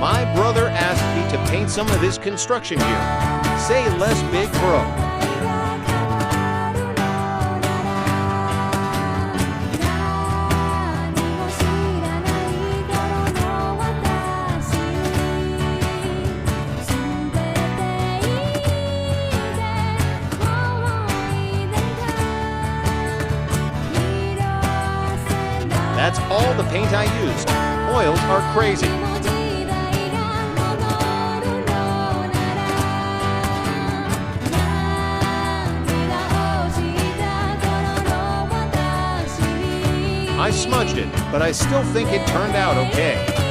My brother asked me to paint some of his construction gear. Say less, big bro. That's all the paint I used. Oils are crazy. I smudged it, but I still think it turned out okay.